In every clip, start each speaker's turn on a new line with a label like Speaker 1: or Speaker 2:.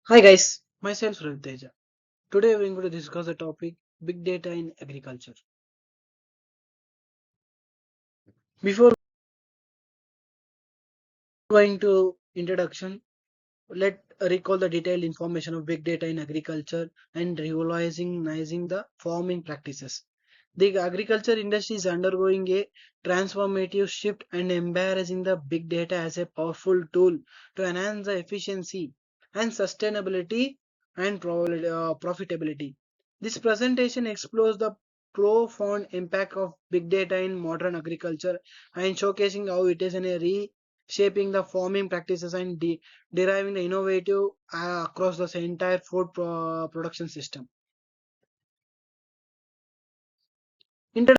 Speaker 1: Hi guys, myself Raviteja. Today we're going to discuss the topic big data in agriculture. Before going to introduction, let recall the detailed information of big data in agriculture and revolutionizing the farming practices. The agriculture industry is undergoing a transformative shift and embracing the big data as a powerful tool to enhance the efficiency and sustainability and profitability. This presentation explores the profound impact of big data in modern agriculture and showcasing how it is in a reshaping the farming practices and deriving the innovative across the entire production system. Introduction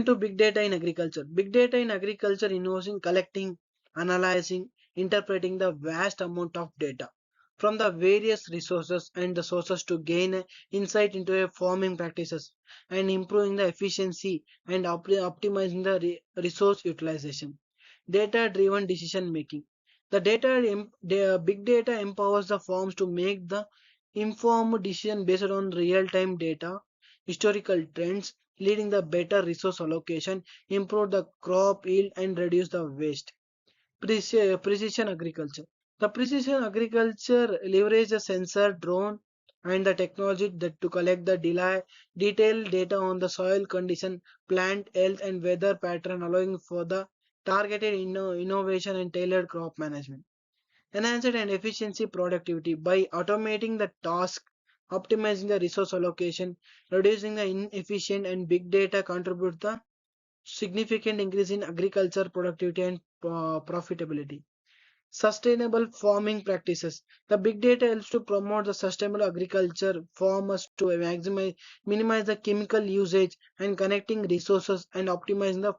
Speaker 1: to big data in agriculture. Big data in agriculture involves in collecting, analyzing, interpreting the vast amount of data from the various resources and the sources to gain insight into a farming practices and improving the efficiency and optimizing the resource utilization. Data driven decision making. The big data empowers the farms to make the informed decision based on real time data, historical trends, leading the better resource allocation, improve the crop yield and reduce the waste. Precision agriculture. The precision agriculture leverage the sensor, drone, and the technology that to collect the detailed data on the soil condition, plant health, and weather pattern, allowing for the targeted innovation and tailored crop management. Enhanced and efficiency productivity by automating the task, optimizing the resource allocation, reducing the inefficient and big data contribute the significant increase in agriculture productivity and profitability. Sustainable farming practices. The big data helps to promote the sustainable agriculture, farmers to minimize the chemical usage and connecting resources and optimizing the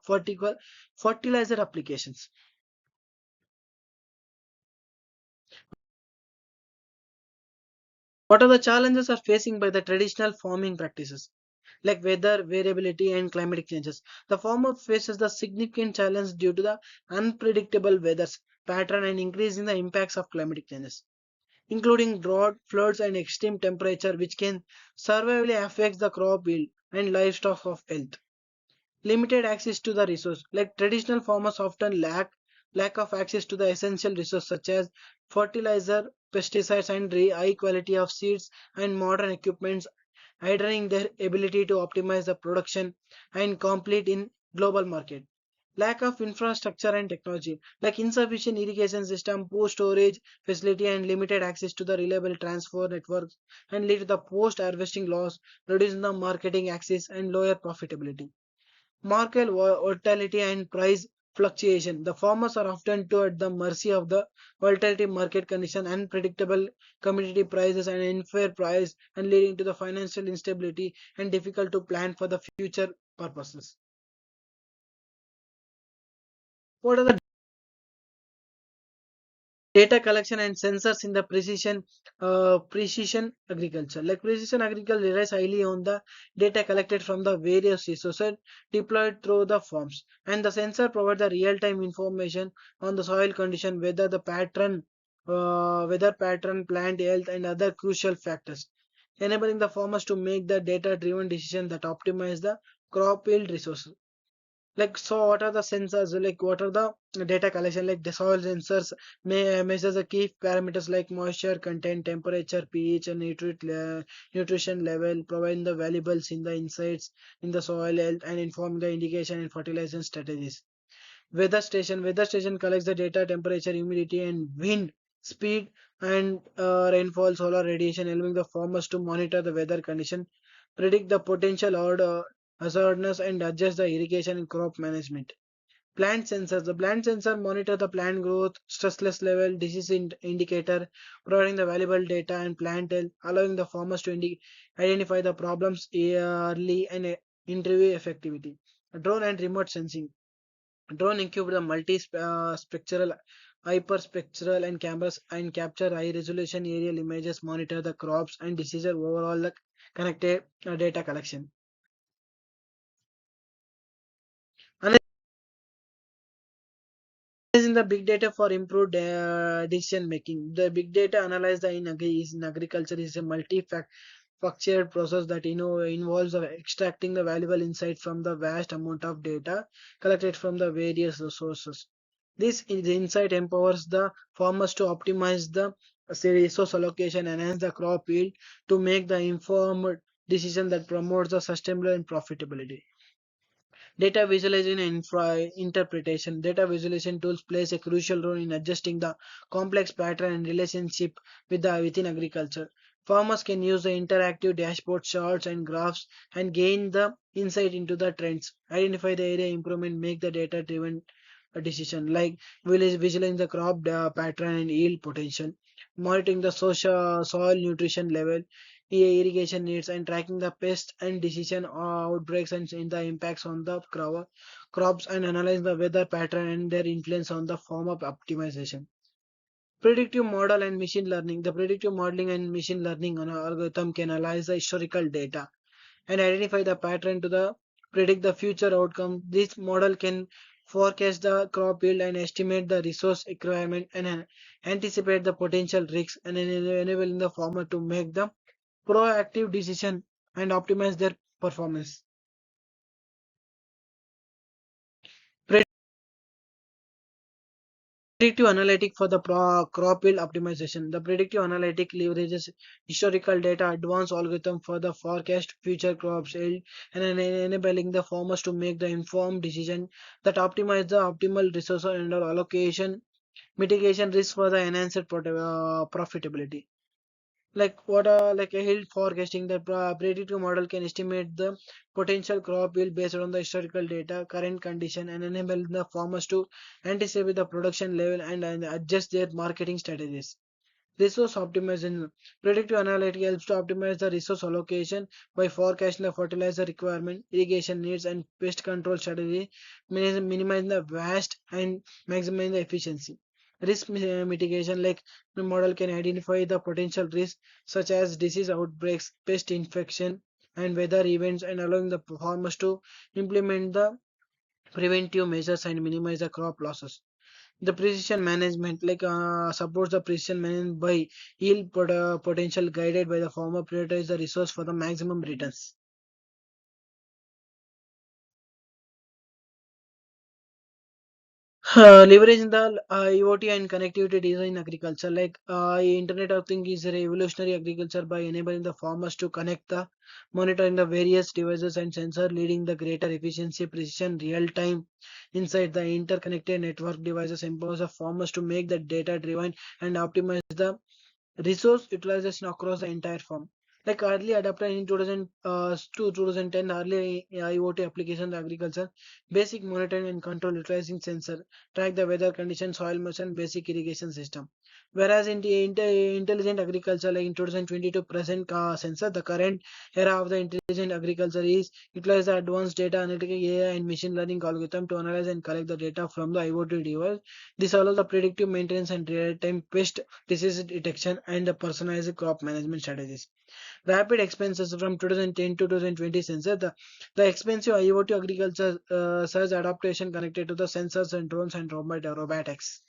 Speaker 1: fertilizer applications. What are the challenges are facing by the traditional farming practices? Like weather variability and climatic changes. The farmer faces the significant challenge due to the unpredictable weather pattern and increasing the impacts of climatic changes, including drought, floods, and extreme temperature, which can severely affect the crop yield and livestock of health. Limited access to the resource, like traditional farmers often lack of access to the essential resources such as fertilizer, pesticides, and high quality of seeds and modern equipments, hindering their ability to optimize the production and compete in global market. Lack of infrastructure and technology, like insufficient irrigation system, poor storage facility, and limited access to the reliable transport networks, and lead to the post-harvesting loss, reducing the marketing access and lower profitability. Market volatility and price fluctuation. The farmers are often too at the mercy of the volatility market condition, unpredictable commodity prices, and unfair price, and leading to the financial instability and difficult to plan for the future purposes. What are the data collection and sensors in the precision agriculture? Like precision agriculture relies highly on the data collected from the various resources deployed through the farms, and the sensor provide the real-time information on the soil condition, weather pattern, plant health, and other crucial factors, enabling the farmers to make the data-driven decision that optimize the crop yield resources. Like, so what are the sensors? Like, what are the data collection? Like, the soil sensors may measure the key parameters like moisture content, temperature, pH, and nutrition level, providing the valuables in the insights in the soil health and informing the indication and fertilization strategies. Weather station collects the data, temperature, humidity, and wind speed and rainfall, solar radiation, allowing the farmers to monitor the weather condition, predict the potential hazardness, and adjust the irrigation and crop management. Plant sensors. The plant sensor monitor the plant growth, stressless level, disease indicator, providing the valuable data and plant health, allowing the farmers to identify the problems early and interview effectivity. Drone and remote sensing. Drone equipped with multi-spectral, hyperspectral and cameras and capture high-resolution aerial images, monitor the crops and disease overall the connected data collection. Using the big data for improved decision making. The big data analyzed in agriculture is a multi-factorial process that involves extracting the valuable insight from the vast amount of data collected from the various sources. The insight empowers the farmers to optimize the resource allocation, enhance the crop yield, to make the informed decision that promotes the sustainable and profitability. Data visualization and interpretation. Data visualization tools plays a crucial role in adjusting the complex pattern and relationship within agriculture. Farmers can use the interactive dashboard charts and graphs and gain the insight into the trends, identify the area improvement, make the data driven decision like visualizing the crop pattern and yield potential, monitoring the social soil nutrition level, irrigation needs, and tracking the pests and decision outbreaks and in the impacts on the crops, and analyze the weather pattern and their influence on the form of optimization. Predictive model and machine learning. The predictive modeling and machine learning on algorithm can analyze the historical data and identify the pattern to the predict the future outcome. This model can forecast the crop yield and estimate the resource requirement and anticipate the potential risks, and enabling the farmer to make the proactive decision and optimize their performance. Predictive analytic for the crop yield optimization. The predictive analytic leverages historical data, advanced algorithm for the forecast future crops yield, and enabling the farmers to make the informed decision that optimize the optimal resource and allocation, mitigation risk for the enhanced profitability. Like a yield forecasting, the predictive model can estimate the potential crop yield based on the historical data, current condition, and enable the farmers to anticipate the production level and adjust their marketing strategies. Resource optimization. Predictive analytics helps to optimize the resource allocation by forecasting the fertilizer requirement, irrigation needs, and pest control strategy, minimizing the waste and maximizing the efficiency. Mitigation, like the model can identify the potential risks such as disease outbreaks, pest infection, and weather events, and allowing the farmers to implement the preventive measures and minimize the crop losses. The precision management supports the precision management by yield potential guided by the farmer prioritize the resource for the maximum returns. Leveraging the IoT and connectivity design agriculture, Internet of Things is revolutionary agriculture by enabling the farmers to connect the monitoring the various devices and sensor, leading the greater efficiency, precision, real time inside the interconnected network devices empowers the farmers to make the data driven and optimize the resource utilization across the entire farm. Like early adopted in 2000 to 2010, early IoT application agriculture, basic monitoring and control utilizing sensor, track the weather condition, soil moisture, basic irrigation system. Whereas in the intelligent agriculture, like in 2022 present sensor, the current era of the intelligent agriculture is utilize the advanced data analytics, AI, and machine learning algorithm to analyze and collect the data from the IoT device. This allows the predictive maintenance and real-time pest disease detection, and the personalized crop management strategies. Rapid expenses from 2010 to 2020 sensor. The expensive IoT agriculture surge adaptation connected to the sensors and drones and robotics.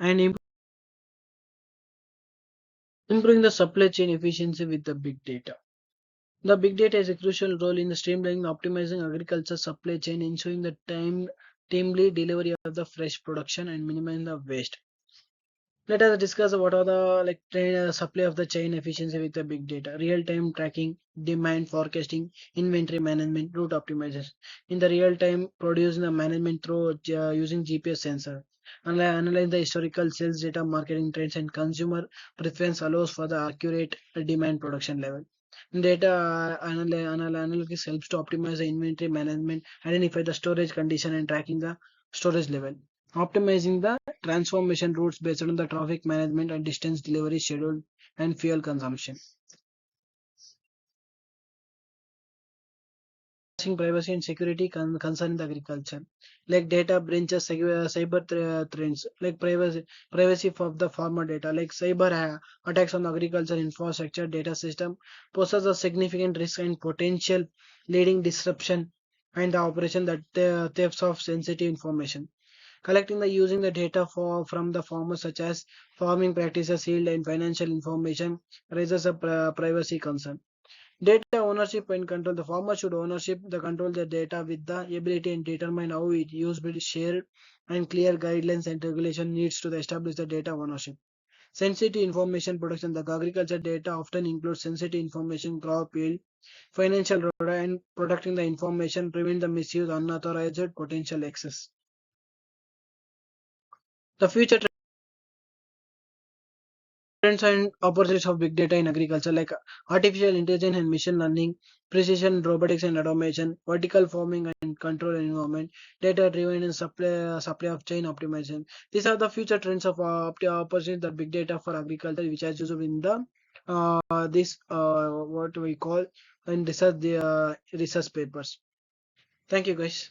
Speaker 1: And improving the supply chain efficiency with the big data. The big data has a crucial role in the streamlining and optimizing agriculture supply chain, ensuring the timely delivery of the fresh production and minimizing the waste. Let us discuss what are the supply of the chain efficiency with the big data, real-time tracking, demand forecasting, inventory management, route optimization. In the real-time, producing the management through using GPS sensor. Analyze the historical sales data, marketing trends, and consumer preference allows for the accurate demand production level. Data analytics helps to optimize the inventory management, identify the storage condition, and tracking the storage level. Optimizing the transformation routes based on the traffic management and distance delivery schedule and fuel consumption. Privacy and security concern in the agriculture, like data breaches, cyber threats, like privacy of the farmer data, like cyber attacks on the agriculture infrastructure data system poses a significant risk and potential leading disruption and the operation that thefts of sensitive information. Collecting the using the data from the farmers such as farming practices, yield and financial information raises a privacy concern. Data ownership and control. The farmer should ownership the control the data with the ability and determine how it used, will be shared, and clear guidelines and regulation needs to establish the data ownership. Sensitive information protection. The agriculture data often includes sensitive information, crop yield, financial data, and protecting the information prevent the misuse, unauthorized potential access. The future trends and opportunities of big data in agriculture, like artificial intelligence and machine learning, precision robotics and automation, vertical farming and control environment, data driven and supply of chain optimization. These are the future trends of opportunities that big data for agriculture, which has used in the this what we call in research the research papers. Thank you, guys.